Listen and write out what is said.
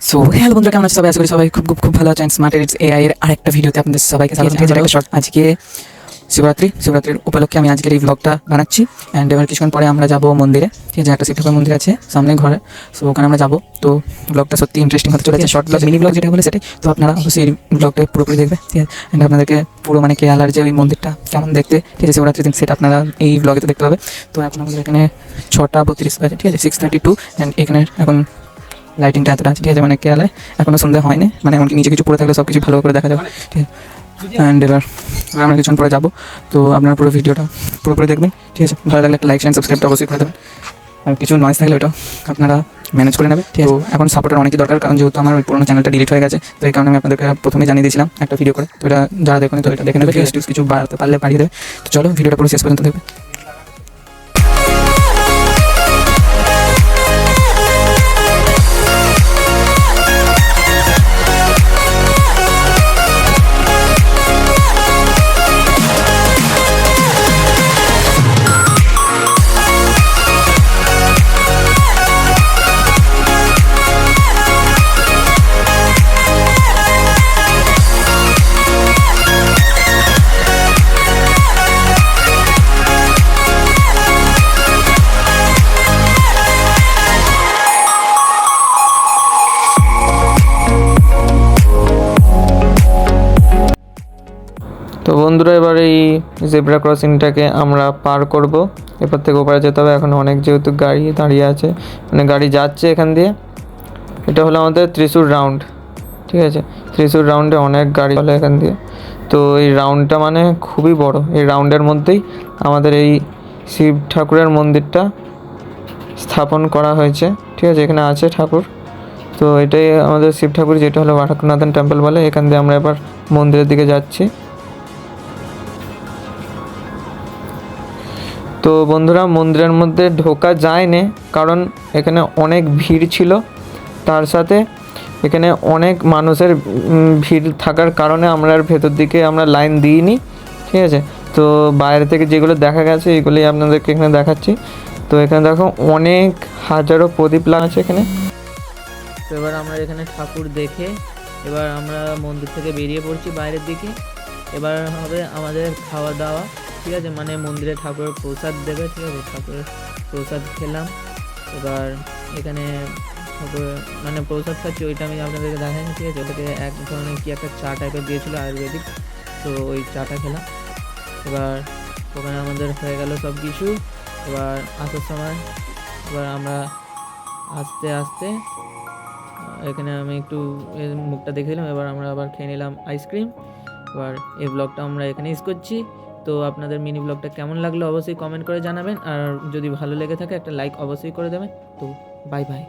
So hello বন্ধুরা, কেমন আছো সবাই? আশা করি সবাই খুব খুব খুব ভালো আছেন। স্মার্ট এডিটস এআই এর আরেকটা ভিডিওতে আপনাদের সবাইকে স্বাগত জানাই। আজকে শিবরাত্রির উপলক্ষে আমি আজকের এই ব্লগটা বানাচ্ছি। অ্যান্ড এবার কিছুক্ষণ পরে আমরা যাবো মন্দিরে, ঠিক আছে? একটা শিব ঠাকুর মন্দির আছে সামনে ঘরে, সো ওখানে আমরা যাবো। তো ব্লগটা সত্যি ইন্টারেস্টিং হতে চলেছে। শর্ট ব্লগ, মিনি ব্লগ যেটা বলে সেটাই। তো আপনারা অবশ্যই এই ব্লগটা পুরোপুরি দেখবে, ঠিক আছে? অ্যান্ড আপনাদেরকে পুরো মানে কেরালার যে ওই মন্দিরটা কেমন দেখতে, ঠিক আছে, শিবরাত্রির দিন, সেটা আপনারা এই ব্লগে তো দেখতে পাবে। তো এখন আমাদের এখানে 6:32 বাজে, ঠিক আছে, 6:32। অ্যান্ড এখানে এখন লাইটিংটা এতটা আছে, ঠিক আছে, মানে কেরালায় এখনও সন্ধ্যা হয়নি, মানে এমনকি নিচে কিছু পড়ে থাকলে সব কিছু ভালো করে দেখা যাবে, ঠিক আছে? অ্যান্ড এবার আমরা কিছুক্ষণ পরে যাবো। তো আপনারা পুরো ভিডিওটা পুরোপুরি দেখবেন, ঠিক আছে? ভালো লাগলে একটা লাইক অ্যান্ড সাবস্ক্রাইবটা অবশ্যই করে দেবেন। আর কিছু নয়েজ থাকলে ওটা আপনারা ম্যানেজ করে নেবে, ঠিক আছে? তো এখন সাপোর্টের অনেকই দরকার, কারণ যেহেতু আমার ওই পুরোনো চ্যানেলটা ডিলিট হয়ে গেছে, তো এই কারণে আমি আপনাদেরকে প্রথমে জানিয়ে দিয়েছিলাম একটা ভিডিও করে। তো এটা যারা দেখুন, তো এটা দেখে নেবে, কিছু বাড়াতে পারলে বাড়িয়ে দেবে। তো চলো ভিডিওটা পুরো শেষ পর্যন্ত দেখবে। তো বন্ধুরা, এবার এই জেব্রা ক্রসিংটাকে আমরা পার করব। এরপর থেকে ওপারে যেতে হবে। এখন অনেক যেহেতু গাড়ি দাঁড়িয়ে আছে, মানে গাড়ি যাচ্ছে এখান দিয়ে। এটা হলো আমাদের ত্রিশূর রাউন্ড, ঠিক আছে? ত্রিশূর রাউন্ডে অনেক গাড়ি চলে এখান দিয়ে। তো এই রাউন্ডটা মানে খুবই বড়। এই রাউন্ডের মধ্যেই আমাদের এই শিব ঠাকুরের মন্দিরটা স্থাপন করা হয়েছে, ঠিক আছে? এখানে আছে ঠাকুর। তো এটাই আমাদের শিব ঠাকুর, যেটা হলো বারাকনাথন টেম্পল বলে। এখান দিয়ে আমরা এবার মন্দিরের দিকে যাচ্ছি। তো বন্ধুরা, মন্দিরের মধ্যে ঢোকা যায় না, কারণ এখানে অনেক ভিড় ছিল। তার সাথে এখানে অনেক মানুষের ভিড় থাকার কারণে আমরা আর ভেতর দিকে আমরা লাইন দিইনি, ঠিক আছে? তো বাইরে থেকে যেগুলো দেখা গেছে এগুলোই আপনাদেরকে এখানে দেখাচ্ছি। তো এখানে দেখো অনেক হাজারো প্রদীপ লাগা আছে এখানে। তো এবার আমরা এখানে ঠাকুর দেখে এবার আমরা মন্দির থেকে বেরিয়ে পড়ছি বাইরের দিকে। এবার হবে আমাদের খাওয়া দাওয়া, ঠিক আছে? মানে মন্দিরে ঠাকুরের প্রসাদ দেবে, ঠিক আছে? ঠাকুরের প্রসাদ খেলাম। এবার এখানে ঠাকুরের মানে প্রসাদ খাচ্ছি, ওইটা আমি আপনাদেরকে দেখাইনি, ঠিক আছে? ওটাকে এক ধরনের কি একটা চা টাইপের দিয়েছিলো আয়ুর্বেদিক, তো ওই চাটা খেলাম। এবার ওখানে আমাদের হয়ে গেল সব কিছু। এবার আসার সময় এবার আমরা আস্তে আস্তে এখানে আমি একটু মুখটা দেখে দিলাম। এবার আমরা আবার খেয়ে নিলাম আইসক্রিম। এবার এই ব্লগটা আমরা এখানে ইউজ করছি। তো আপনাদের মিনি ব্লগটা কেমন লাগলো অবশ্যই কমেন্ট করে জানাবেন। আর যদি ভালো লেগে থাকে একটা লাইক অবশ্যই করে দেবেন। তো বাই বাই।